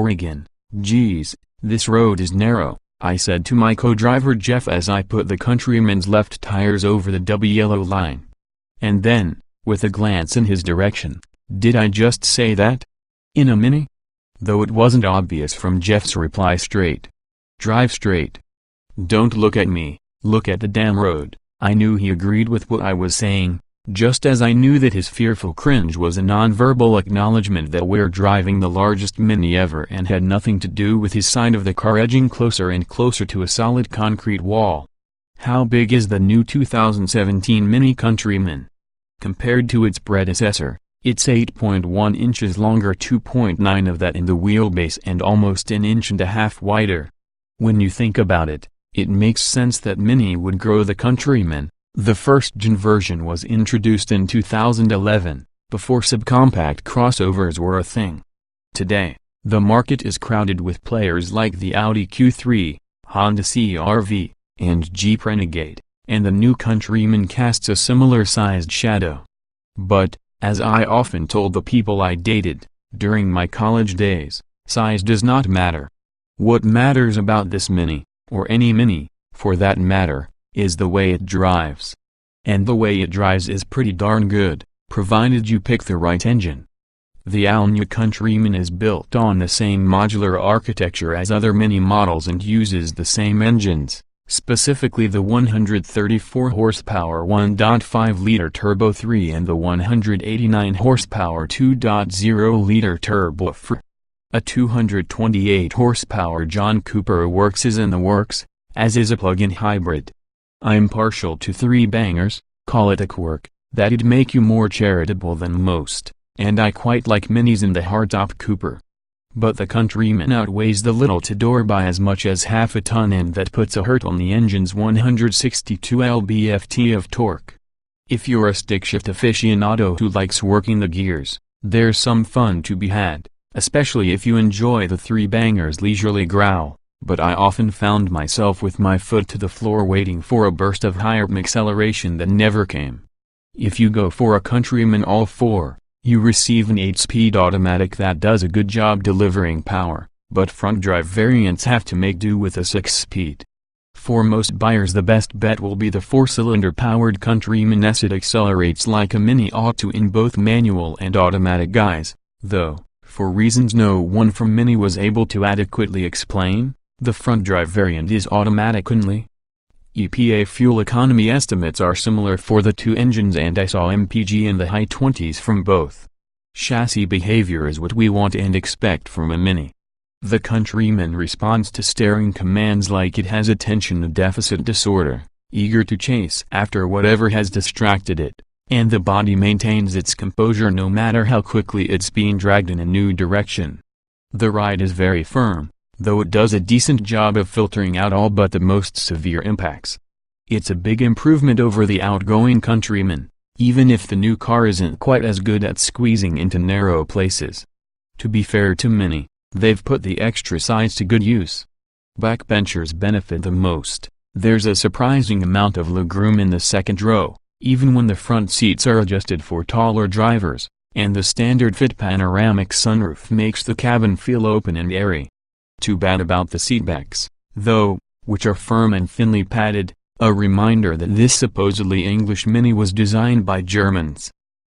Oregon. "Geez, this road is narrow," I said to my co-driver Jeff as I put the Countryman's left tires over the yellow line. And then, with a glance in his direction, "Did I just say that? In a Mini?" Though it wasn't obvious from Jeff's reply straight. "Drive straight. Don't look at me, look at the damn road." I knew he agreed with what I was saying, just as I knew that his fearful cringe was a non-verbal acknowledgement that we're driving the largest Mini ever and had nothing to do with his side of the car edging closer and closer to a solid concrete wall. How big is the new 2017 Mini Countryman? Compared to its predecessor, it's 8.1 inches longer, 2.9 of that in the wheelbase, and almost an inch and a half wider. When you think about it, it makes sense that Mini would grow the Countryman. The first-gen version was introduced in 2011, before subcompact crossovers were a thing. Today, the market is crowded with players like the Audi Q3, Honda CR-V, and Jeep Renegade, and the new Countryman casts a similar-sized shadow. But, as I often told the people I dated, during my college days, size does not matter. What matters about this Mini, or any Mini, for that matter, is the way it drives. And the way it drives is pretty darn good, provided you pick the right engine. The all-new Countryman is built on the same modular architecture as other Mini models and uses the same engines, specifically the 134 horsepower 1.5-liter Turbo 3 and the 189 horsepower 2.0-liter Turbo 4. A 228 horsepower John Cooper Works is in the works, as is a plug-in hybrid. I'm partial to three bangers, call it a quirk, that'd make you more charitable than most, and I quite like Minis in the hardtop Cooper. But the Countryman outweighs the little two-door by as much as half a ton, and that puts a hurt on the engine's 162 lb-ft of torque. If you're a stick-shift aficionado who likes working the gears, there's some fun to be had, especially if you enjoy the three bangers leisurely growl. But I often found myself with my foot to the floor waiting for a burst of higher acceleration that never came. If you go for a Countryman all-4, you receive an 8-speed automatic that does a good job delivering power, but front-drive variants have to make do with a 6-speed. For most buyers, the best bet will be the 4-cylinder powered Countryman S. It accelerates like a Mini ought to in both manual and automatic guise, though, for reasons no one from Mini was able to adequately explain, the front-drive variant is automatic only. EPA fuel economy estimates are similar for the two engines, and I saw MPG in the high 20s from both. Chassis behavior is what we want and expect from a Mini. The Countryman responds to steering commands like it has attention deficit disorder, eager to chase after whatever has distracted it, and the body maintains its composure no matter how quickly it's being dragged in a new direction. The ride is very firm, though it does a decent job of filtering out all but the most severe impacts. It's a big improvement over the outgoing Countryman, even if the new car isn't quite as good at squeezing into narrow places. To be fair to Mini, they've put the extra sides to good use. Backbenchers benefit the most. There's a surprising amount of legroom in the second row, even when the front seats are adjusted for taller drivers, and the standard fit panoramic sunroof makes the cabin feel open and airy. Too bad about the seatbacks, though, which are firm and thinly padded, a reminder that this supposedly English Mini was designed by Germans.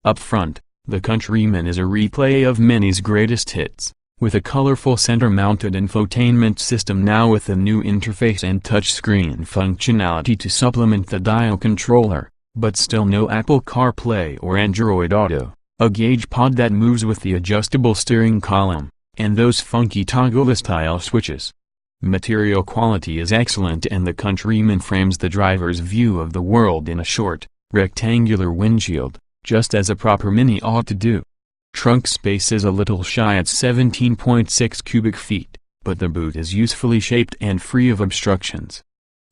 Up front, the Countryman is a replay of Mini's greatest hits, with a colorful center-mounted infotainment system now with a new interface and touchscreen functionality to supplement the dial controller, but still no Apple CarPlay or Android Auto, a gauge pod that moves with the adjustable steering column, and those funky toggle-style switches. Material quality is excellent, and the Countryman frames the driver's view of the world in a short, rectangular windshield, just as a proper Mini ought to do. Trunk space is a little shy at 17.6 cubic feet, but the boot is usefully shaped and free of obstructions.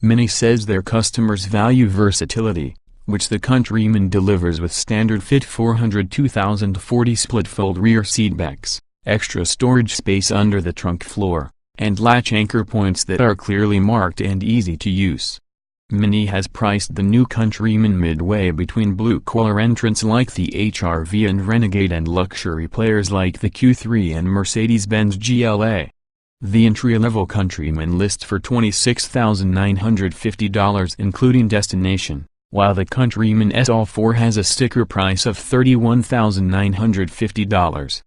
Mini says their customers value versatility, which the Countryman delivers with standard fit 402,040 split-fold rear seatbacks, extra storage space under the trunk floor, and latch anchor points that are clearly marked and easy to use. Mini has priced the new Countryman midway between blue-collar entrants like the HR-V and Renegade and luxury players like the Q3 and Mercedes-Benz GLA. The entry-level Countryman lists for $26,950 including destination, while the Countryman S E ALL4 has a sticker price of $31,950.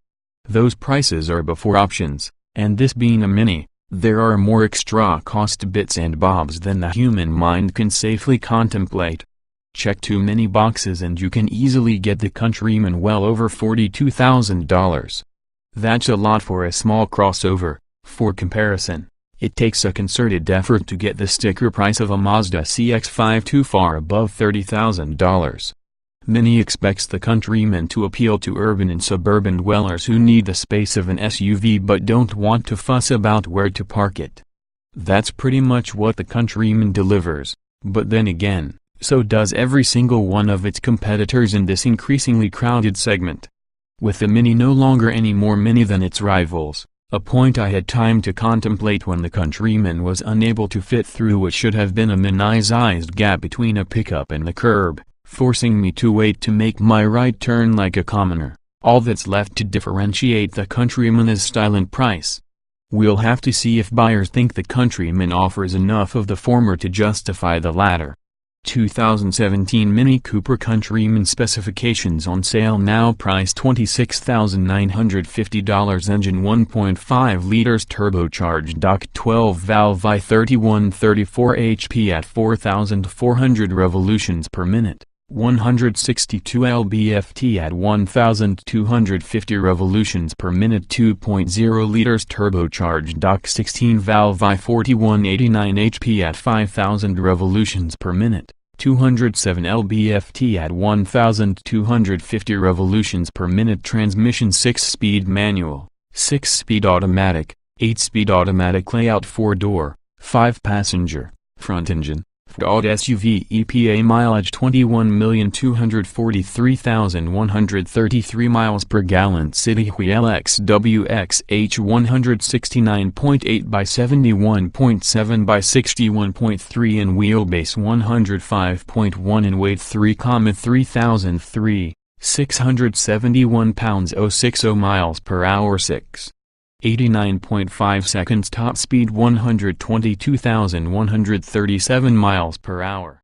Those prices are before options, and this being a Mini, there are more extra cost bits and bobs than the human mind can safely contemplate. Check too many boxes and you can easily get the Countryman well over $42,000. That's a lot for a small crossover. For comparison, it takes a concerted effort to get the sticker price of a Mazda CX-5 too far above $30,000. Mini expects the Countryman to appeal to urban and suburban dwellers who need the space of an SUV but don't want to fuss about where to park it. That's pretty much what the Countryman delivers, but then again, so does every single one of its competitors in this increasingly crowded segment. With the Mini no longer any more Mini than its rivals, a point I had time to contemplate when the Countryman was unable to fit through what should have been a mini-sized gap between a pickup and the curb, forcing me to wait to make my right turn like a commoner. All that's left to differentiate the Countryman is style and price. We'll have to see if buyers think the Countryman offers enough of the former to justify the latter. 2017 Mini Cooper Countryman specifications on sale now, price $26,950, engine 1.5 liters turbocharged DOC 12 valve I-3134 HP at 4,400 revolutions per minute, 162 lb-ft at 1,250 revolutions per minute, 2.0 liters turbocharged DOC 16 valve I-4189 HP at 5,000 revolutions per minute, 207 lb-ft at 1,250 revolutions per minute, transmission 6-speed manual, 6-speed automatic, 8-speed automatic layout, 4-door, 5-passenger, front engine, Ford SUV, EPA mileage 21,243,133 miles per gallon, city wheel XWXH 169.8 by 71.7 by 61.3 in wheelbase, 105.1 in weight, 3,3003, 671 pounds, 060 miles per hour, 89.5 seconds, top speed 122,137 miles per hour.